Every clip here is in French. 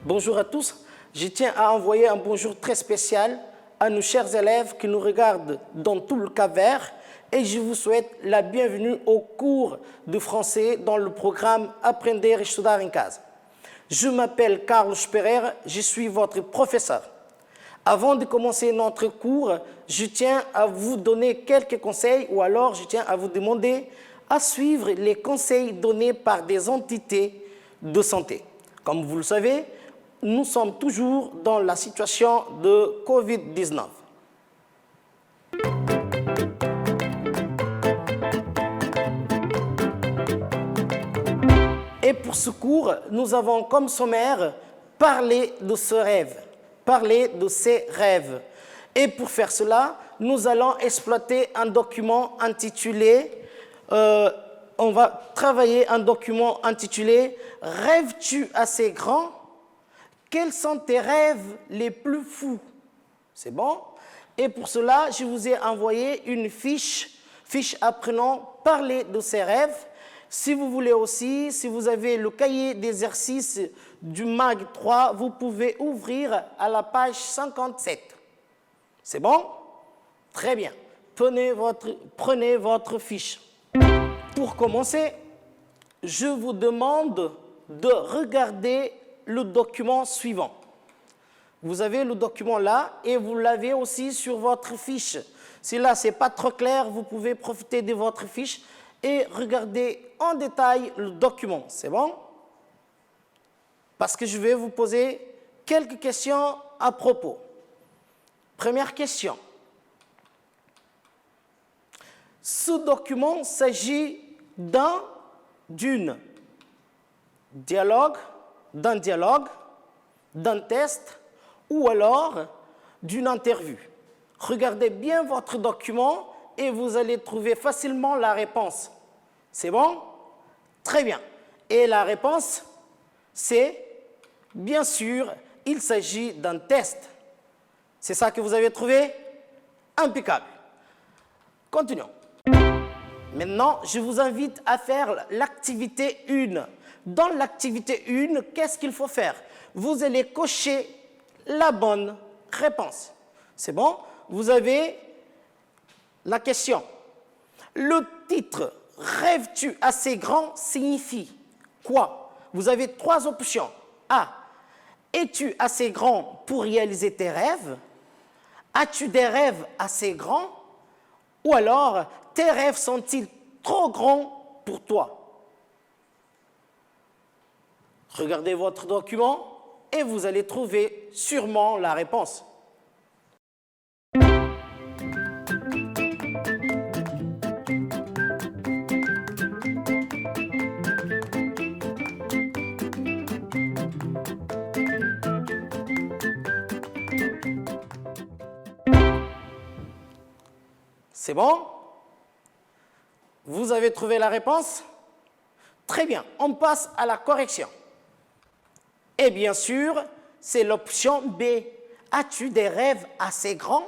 Bonjour à tous. Je tiens à envoyer un bonjour très spécial à nos chers élèves qui nous regardent dans tout le Cap-Vert et je vous souhaite la bienvenue au cours de français dans le programme Aprender Estudar em Casa. Je m'appelle Carlos Pereira, je suis votre professeur. Avant de commencer notre cours, je tiens à vous donner quelques conseils ou alors je tiens à vous demander à suivre les conseils donnés par des entités de santé. Comme vous le savez, nous sommes toujours dans la situation de Covid-19. Et pour ce cours, nous avons comme sommaire parler de ce rêve, parler de ses rêves. Et pour faire cela, nous allons exploiter un document intitulé, on va travailler un document intitulé « Rêves-tu assez grand ? Quels sont tes rêves les plus fous ?» C'est bon? Et pour cela, je vous ai envoyé une fiche apprenant parler de ses rêves. Si vous voulez aussi, si vous avez le cahier d'exercice du MAG 3, vous pouvez ouvrir à la page 57. C'est bon? Très bien. Prenez votre fiche. Pour commencer, je vous demande de regarder le document suivant. Vous avez le document là et vous l'avez aussi sur votre fiche. Si là, ce n'est pas trop clair, vous pouvez profiter de votre fiche et regarder en détail le document. C'est bon? Parce que je vais vous poser quelques questions à propos. Première question. Ce document s'agit d'un dialogue, d'un test ou alors d'une interview. Regardez bien votre document et vous allez trouver facilement la réponse. C'est bon? Très bien. Et la réponse, c'est, bien sûr, il s'agit d'un test. C'est ça que vous avez trouvé? Impeccable. Continuons. Maintenant, je vous invite à faire l'activité 1. Dans l'activité 1, qu'est-ce qu'il faut faire? Vous allez cocher la bonne réponse. C'est bon? Vous avez la question. Le titre « Rêves-tu assez grand » signifie quoi? Vous avez 3 options. A. Es-tu assez grand pour réaliser tes rêves? As-tu des rêves assez grands? Ou alors, tes rêves sont-ils trop grands pour toi? Regardez votre document et vous allez trouver sûrement la réponse. C'est bon? Vous avez trouvé la réponse? Très bien, on passe à la correction. Et bien sûr, c'est l'option B. As-tu des rêves assez grands?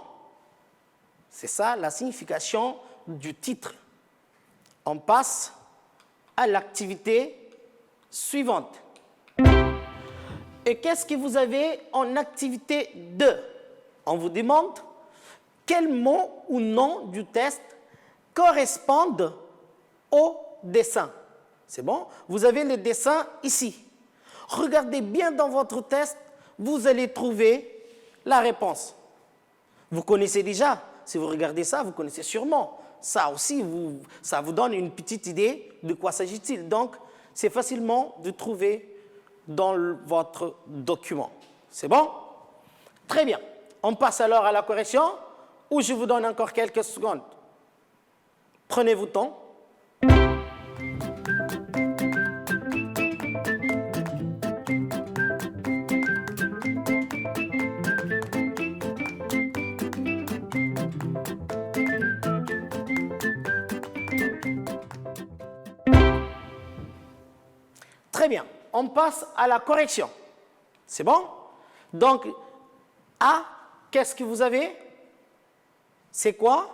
C'est ça la signification du titre. On passe à l'activité suivante. Et qu'est-ce que vous avez en activité 2? On vous demande quels mots ou noms du test correspondent au dessin. C'est bon? Vous avez le dessin ici. Regardez bien dans votre test, vous allez trouver la réponse. Vous connaissez déjà. Si vous regardez ça, vous connaissez sûrement. Ça aussi, ça vous donne une petite idée de quoi s'agit-il. Donc, c'est facilement de trouver dans votre document. C'est bon? Très bien. On passe alors à la correction ou je vous donne encore quelques secondes. Prenez votre temps. Très bien, on passe à la correction. C'est bon? Donc, A, qu'est-ce que vous avez? C'est quoi?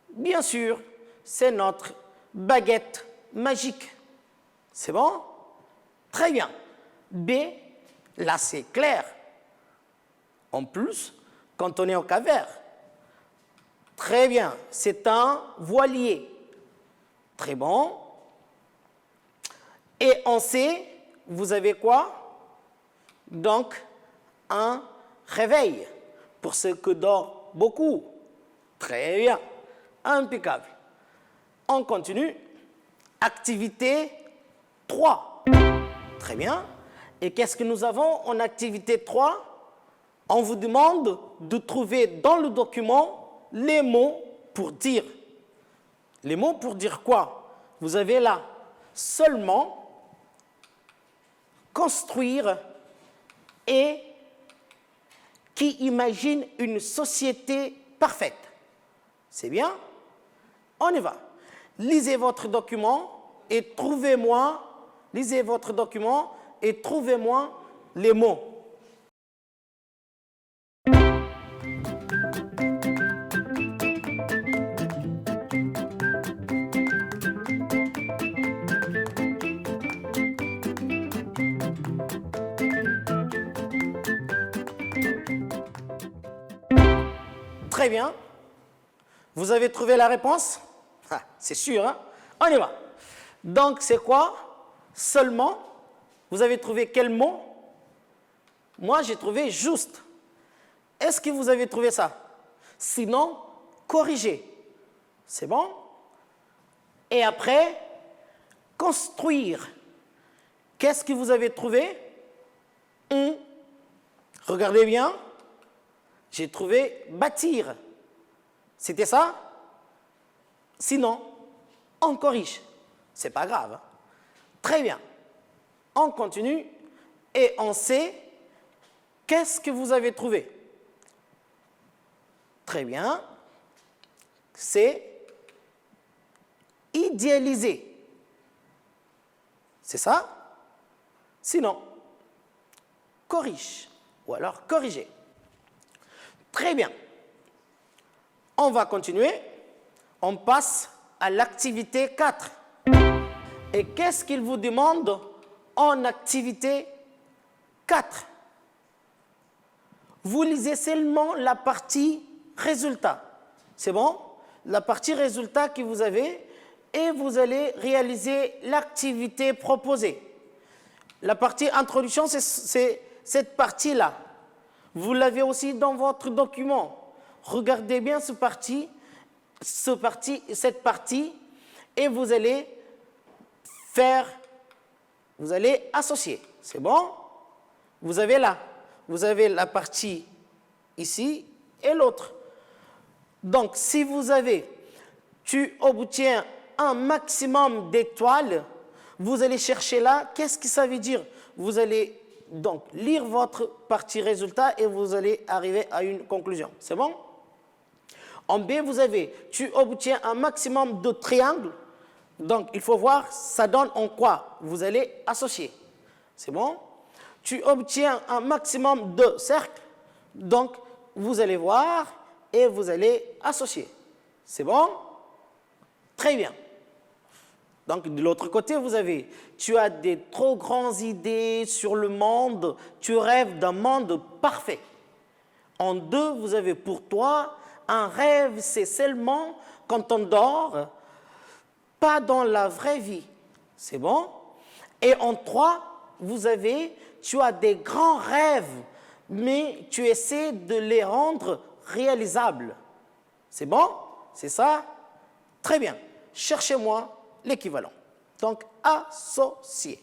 Bien sûr, c'est notre baguette magique. C'est bon? Très bien. B, Là, c'est clair. En plus, quand on est au Cap-Vert. Très bien, c'est un voilier. Très bon. Et en C, vous avez quoi? Donc, un réveil, pour ceux qui dorment beaucoup. Très bien, impeccable. On continue. Activité 3. Très bien. Et qu'est-ce que nous avons en activité 3? On vous demande de trouver dans le document les mots pour dire. Les mots pour dire quoi? Vous avez là seulement, construire et qui imagine une société parfaite. C'est bien? On y va. Lisez votre document et trouvez-moi, lisez votre document et trouvez-moi les mots. Très bien. Vous avez trouvé la réponse? Ah, c'est sûr, hein? On y va. Donc, c'est quoi? Seulement, vous avez trouvé quel mot? Moi, j'ai trouvé juste. Est-ce que vous avez trouvé ça? Sinon, corrigez. C'est bon? Et après, construire. Qu'est-ce que vous avez trouvé? Regardez bien. J'ai trouvé bâtir. C'était ça? Sinon, on corrige. C'est pas grave. Hein? Très bien. On continue et on sait qu'est-ce que vous avez trouvé. Très bien. C'est idéaliser. C'est ça? Sinon, corrige. Ou alors corriger. Très bien. On va continuer. On passe à l'activité 4. Et qu'est-ce qu'il vous demande en activité 4? Vous lisez seulement la partie résultat. C'est bon? La partie résultat que vous avez et vous allez réaliser l'activité proposée. La partie introduction, c'est cette partie-là. Vous l'avez aussi dans votre document. Regardez bien cette partie, et vous allez associer. C'est bon? Vous avez là, vous avez la partie ici et l'autre. Donc, si tu obtiens un maximum d'étoiles, vous allez chercher là, qu'est-ce que ça veut dire? Vous allez donc lire votre partie résultat et vous allez arriver à une conclusion. C'est bon? En B, tu obtiens un maximum de triangles. Donc, il faut voir, ça donne en quoi vous allez associer. C'est bon? Tu obtiens un maximum de cercles. Donc, vous allez voir et vous allez associer. C'est bon? Très bien. Donc, de l'autre côté, tu as des trop grandes idées sur le monde, tu rêves d'un monde parfait. En 2, vous avez pour toi, un rêve, c'est seulement quand on dort, pas dans la vraie vie. C'est bon? Et en 3, tu as des grands rêves, mais tu essaies de les rendre réalisables. C'est bon? C'est ça? Très bien. Cherchez-moi l'équivalent. Donc, associer.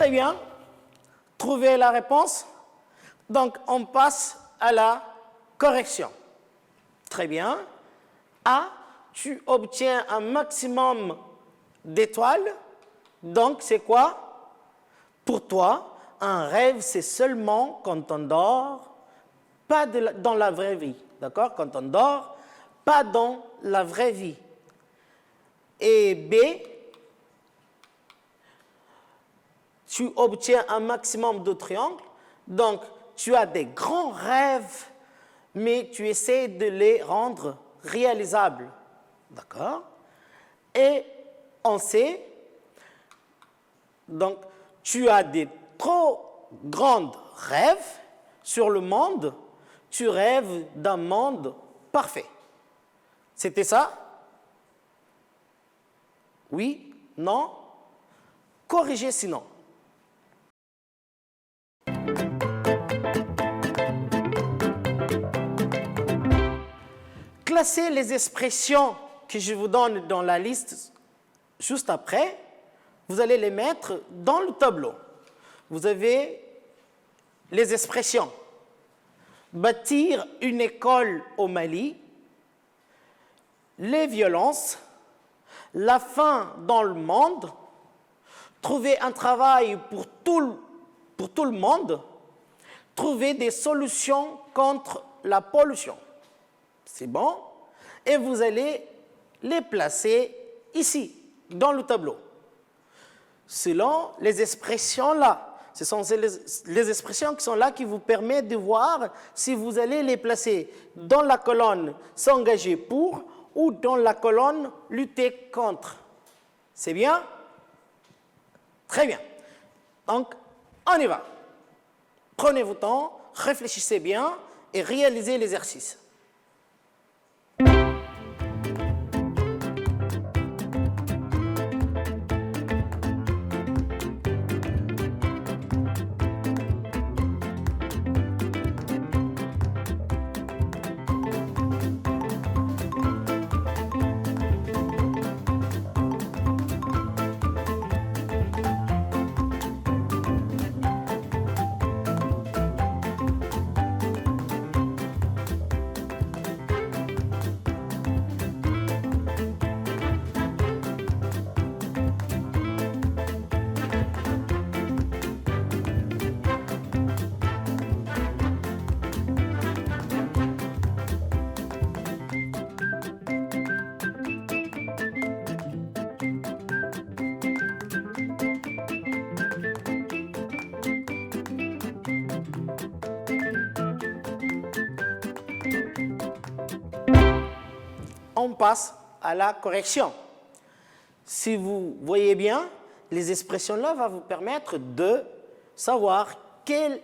Très bien. Trouvez la réponse. Donc, on passe à la correction. Très bien. A, tu obtiens un maximum d'étoiles. Donc, c'est quoi? Pour toi, un rêve, c'est seulement quand on dort, pas dans la vraie vie. D'accord? Quand on dort, pas dans la vraie vie. Et B, tu obtiens un maximum de triangles. Donc, tu as des grands rêves, mais tu essaies de les rendre réalisables. D'accord? Et on sait, donc, tu as des trop grands rêves sur le monde, tu rêves d'un monde parfait. C'était ça? Oui? Non? Corrigez sinon. Classez les expressions que je vous donne dans la liste juste après. Vous allez les mettre dans le tableau. Vous avez les expressions. Bâtir une école au Mali, les violences, la faim dans le monde, trouver un travail pour tout le monde, trouver des solutions contre la pollution. C'est bon? Et vous allez les placer ici, dans le tableau. Selon les expressions là. Ce sont les expressions qui sont là qui vous permettent de voir si vous allez les placer dans la colonne « s'engager pour » ou dans la colonne « lutter contre ». C'est bien? Très bien. Donc, on y va. Prenez votre temps, réfléchissez bien et réalisez l'exercice. On passe à la correction. Si vous voyez bien, les expressions-là vont vous permettre de savoir quelle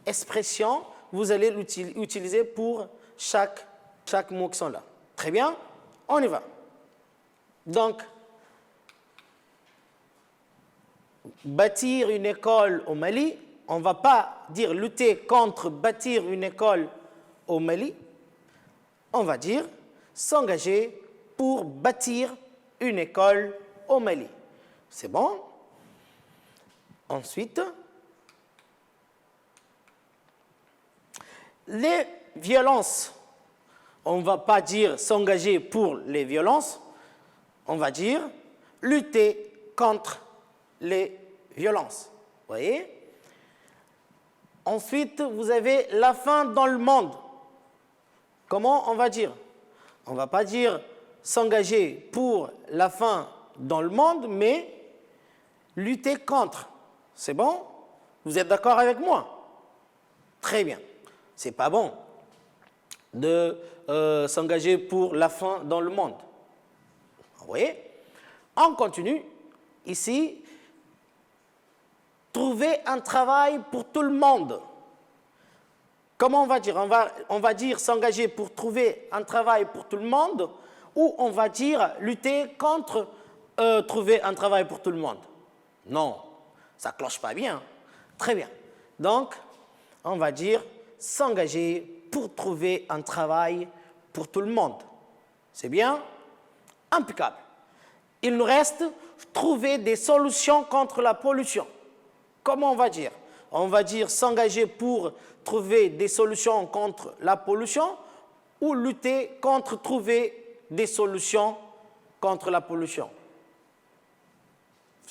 expression vous allez utiliser pour chaque mot qui sont là. Très bien, on y va. Donc, bâtir une école au Mali, on ne va pas dire lutter contre bâtir une école au Mali, on va dire s'engager pour bâtir une école au Mali. C'est bon? Ensuite, les violences. On ne va pas dire s'engager pour les violences, on va dire lutter contre les violences. Vous voyez? Ensuite, vous avez la faim dans le monde. Comment on va dire? On ne va pas dire s'engager pour la faim dans le monde, mais lutter contre. C'est bon? Vous êtes d'accord avec moi? Très bien. C'est pas bon de s'engager pour la faim dans le monde. Vous voyez? On continue. Ici, trouver un travail pour tout le monde. Comment on va dire? On va dire s'engager pour trouver un travail pour tout le monde, ou on va dire lutter contre trouver un travail pour tout le monde? Non, ça ne cloche pas bien. Très bien. Donc, on va dire s'engager pour trouver un travail pour tout le monde. C'est bien? Impeccable. Il nous reste trouver des solutions contre la pollution. Comment on va dire? On va dire s'engager pour trouver des solutions contre la pollution ou lutter contre trouver des solutions contre la pollution.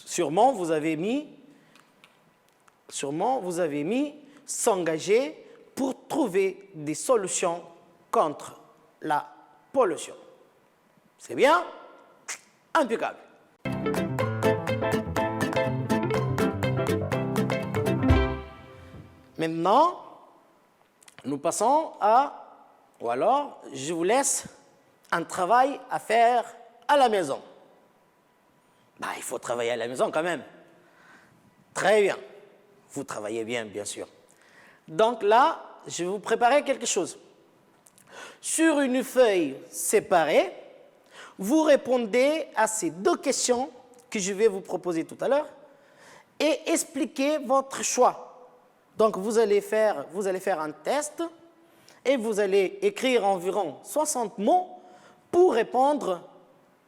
Sûrement, vous avez mis s'engager pour trouver des solutions contre la pollution. C'est bien? Impeccable. Maintenant, nous passons ou alors je vous laisse un travail à faire à la maison. Il faut travailler à la maison quand même. Très bien. Vous travaillez bien, bien sûr. Donc là, je vais vous préparer quelque chose. Sur une feuille séparée, vous répondez à ces 2 questions que je vais vous proposer tout à l'heure et expliquez votre choix. Donc, vous allez faire un test et vous allez écrire environ 60 mots pour répondre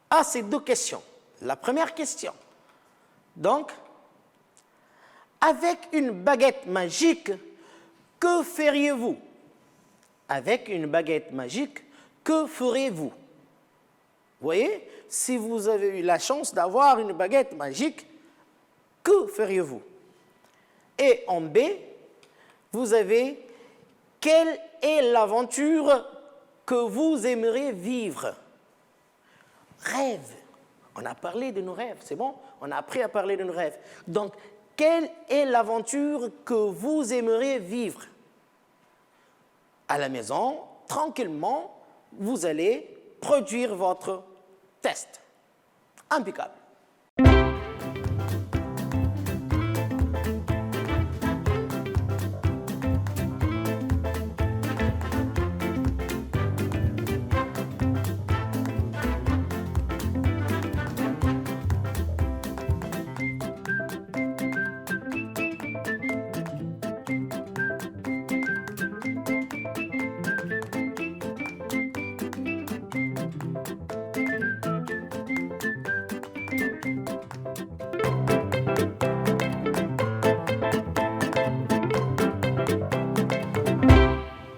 à ces 2 questions. La première question. Donc, avec une baguette magique, que feriez-vous? Avec une baguette magique, que ferez-vous? Vous voyez, si vous avez eu la chance d'avoir une baguette magique, que feriez-vous? Et en B, vous avez quelle est l'aventure que vous aimeriez vivre? Rêve. On a parlé de nos rêves, c'est bon? On a appris à parler de nos rêves. Donc, quelle est l'aventure que vous aimeriez vivre? À la maison, tranquillement, vous allez produire votre test. Impeccable.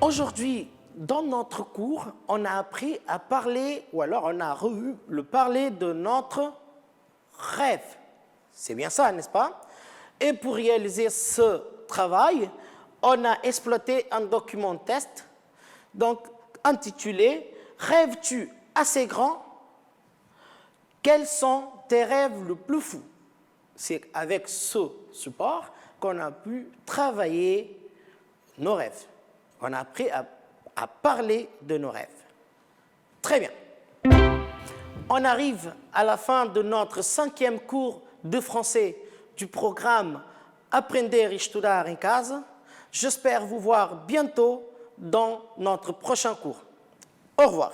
Aujourd'hui, dans notre cours, on a appris à parler, ou alors on a parler de notre rêve. C'est bien ça, n'est-ce pas? Et pour réaliser ce travail, on a exploité un document test, donc intitulé « Rêves-tu assez grand? Quels sont tes rêves les plus fous ?» C'est avec ce support qu'on a pu travailler nos rêves. On a appris à parler de nos rêves. Très bien. On arrive à la fin de notre 5e cours de français du programme Aprender e Estudar em Casa. J'espère vous voir bientôt dans notre prochain cours. Au revoir.